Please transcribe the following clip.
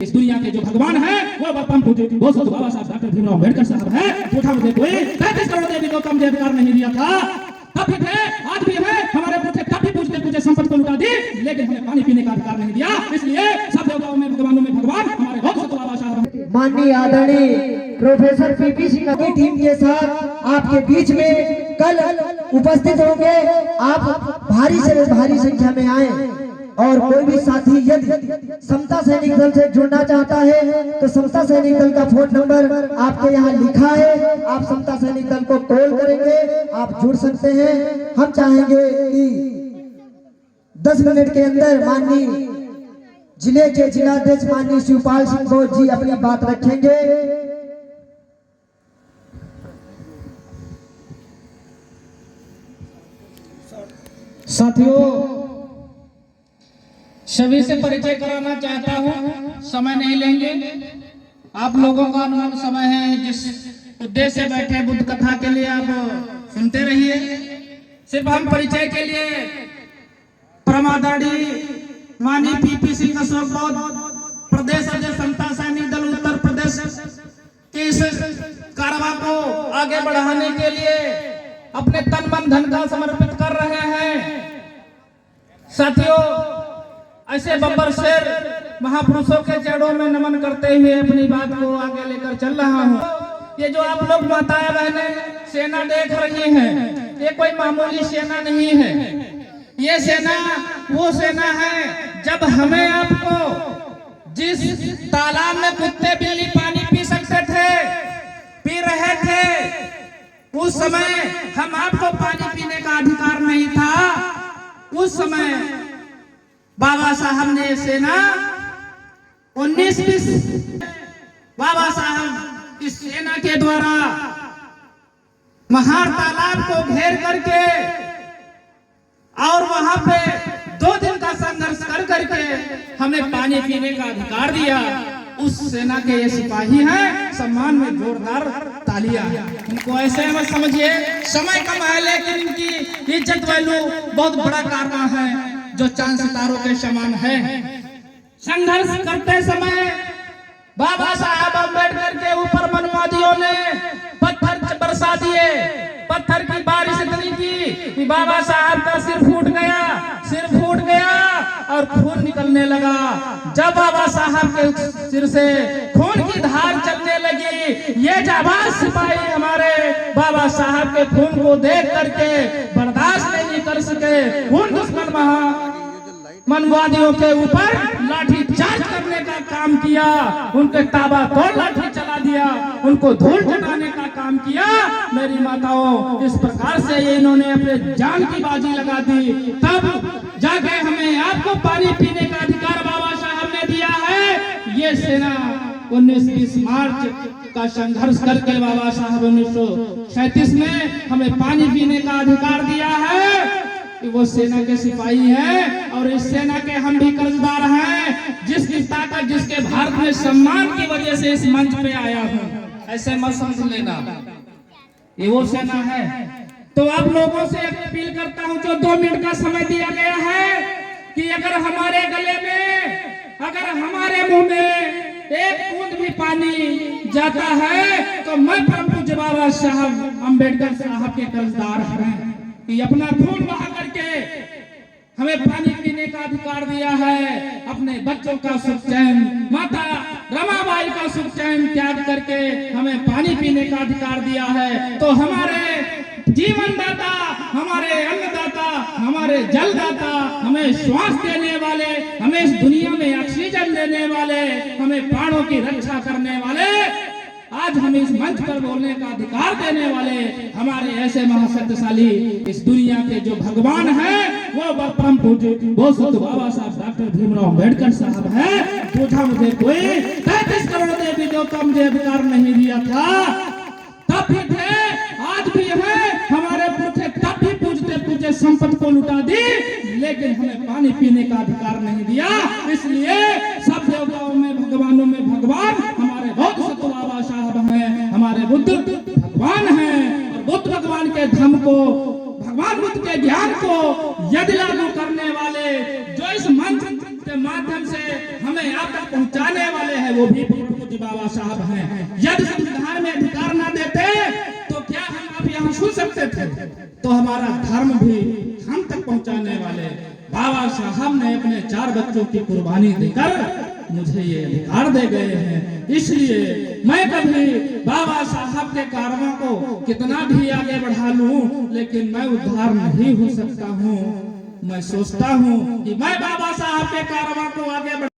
इस दुनिया के जो भगवान है वो परम पूज्य बाबा साहब डॉक्टर भीमराव अम्बेडकर साहब है। पूछा मुझे कोई 33 करोड़ देवी देवता मुझे अधिकार नहीं दिया था, तब भी थे, आज भी है, हमारे पुरखे तब भी पूजते पूजे संपत्ति को लुटा दी, लेकिन हमें पानी पीने का अधिकार नहीं दिया। इसलिए सब देवताओं में भगवानों में भगवान हमारे बाबा साहब। माननीय आदरणीय प्रोफेसर पीपी सिंह की टीम के साथ आपके बीच में कल उपस्थित होंगे। आप भारी से भारी संख्या में आए और कोई भी साथी यदि समता सैनिक दल से जुड़ना चाहता है तो समता सैनिक दल का फोन नंबर आपके यहाँ लिखा है। आप समता सैनिक दल को कॉल करेंगे, आप जुड़ सकते हैं। हम चाहेंगे कि 10 मिनट के अंदर माननीय जिले के जिलाध्यक्ष माननीय शिवपाल सिंह बोस जी अपनी बात रखेंगे। साथियों, सभी से परिचय कराना चाहता हूं, समय नहीं लेंगे। आप लोगों का अनुमान समय है, जिस उद्देश्य से बैठे बुद्ध कथा के लिए आप सुनते रहिए। सिर्फ हम परिचय के लिए परमादारी माननीय पीपी सिंह अशोक बौद्ध प्रदेश अध्यक्ष समता सैनिक दल उत्तर प्रदेश के इस कारवां को आगे बढ़ाने के लिए अपने तन मन धन का समर्पित कर रहे हैं। साथियों, ऐसे बब्बर शेर महापुरुषों के चरणों में नमन करते हुए अपनी बात को आगे लेकर चल रहा हूँ। ये जो आप लोग माताएं बहनें सेना देख रही हैं, ये कोई मामूली सेना नहीं है। ये सेना वो सेना है, जब हमें आपको जिस तालाब में कुत्ते बिल्ली पानी पी सकते थे, पी रहे थे, उस समय हम आपको पानी पीने का अधिकार नहीं था। उस समय बाबा साहब ने सेना 1920 बाबा साहब इस सेना के द्वारा महार तालाब को घेर करके और वहां पे 2 दिन का संघर्ष कर करके हमें पानी पीने का अधिकार दिया। उस सेना के ये सिपाही हैं, सम्मान में जोरदार तालियां। इनको ऐसे मत समझिए, समय कम है लेकिन इनकी इज्जत वैल्यू बहुत बड़ा कारनामा है जो चांद सितारों के समान है। संघर्ष करते समय बाबा साहब अम्बेडकर के ऊपर मनवादियों ने पत्थर बरसा दिए। पत्थर की बारिश इतनी की कि बाबा साहब का सिर फूट गया और खून निकलने लगा। जब बाबा साहब के सिर से खून की धार चलने लगी, ये जाबाज सिपाही हमारे बाबा साहब के खून को देख करके बर्दाश्त नहीं कर सके। उन दुश्मन मनवादियों के ऊपर लाठी चार्ज करने का काम किया, उनके ताबड़तोड़ लाठी चला दिया, उनको धूल चटाने का काम किया। मेरी माताओं, इस प्रकार से ये इन्होंने अपने जान की बाजी लगा दी, तब जाके हमें आपको पानी पीने का अधिकार बाबा साहब ने दिया है। ये सेना 19-20 मार्च का संघर्ष करके बाबा साहब 1937 में हमें पानी पीने का अधिकार दिया है। वो सेना के सिपाही हैं और इस सेना के हम भी कर्जदार हैं। जिसकी ताकत, जिसके भारत में सम्मान की वजह से इस मंच पे आया हूँ, ऐसे मत समझ लेना। ये वो सेना है। तो आप लोगों से अपील करता हूँ, जो 2 मिनट का समय दिया गया है, कि अगर हमारे गले में, अगर हमारे मुंह में एक बूंद भी पानी जाता है तो मैं परम पूज्य बाबा साहब अम्बेडकर साहब के कर्जदार हैं कि अपना खून बहा करके हमें पानी पीने का अधिकार दिया है। अपने बच्चों का सुख चैन, माता रमाबाई का सुख चैन त्याग करके हमें पानी पीने का अधिकार दिया है। तो हमारे जीवन दाता, हमारे अन्नदाता, हमारे जलदाता, हमें श्वास देने वाले, हमें इस दुनिया में ऑक्सीजन देने वाले, हमें प्राणों की रक्षा करने वाले, आज हमें इस मंच पर बोलने का अधिकार देने वाले हमारे ऐसे महाशक्तिशाली इस दुनिया के जो भगवान हैं, वो परम पूज्य बाबा साहब डॉक्टर भीमराव अम्बेडकर साहब है। पूछा मुझे कोई 33 करोड़ देवी देवता मुझे अधिकार नहीं दिया था, तब भी थे, आज भी है, हमारे पुरखे तब भी पूजते पूजे संपत्ति को लुटा दी, लेकिन हमें पानी पीने का अधिकार नहीं दिया। इसलिए सब देवताओं में भगवानों में भगवान हमारे बाबा साहब हैं, हमारे बुद्ध भगवान हैं। और बुद्ध भगवान के धर्म को, भगवान बुद्ध के ज्ञान को यदि लागू करने वाले, जो इस मंच के माध्यम से हमें आप तक पहुंचाने वाले हैं वो भी परम पूज्य बाबा साहब हैं। यदि संविधान में अधिकार ना देते तो क्या हम आप यहाँ सुन सकते थे? तो हमारा धर्म भी हम तक पहुंचाने वाले बाबा साहब ने अपने 4 बच्चों की कुर्बानी देकर मुझे ये अधिकार दे गए हैं। इसलिए मैं कभी बाबा साहब के कार्यों को कितना भी आगे बढ़ा लूं, लेकिन मैं उद्धार नहीं हो सकता हूं। मैं सोचता हूं कि मैं बाबा साहब के कार्यों को आगे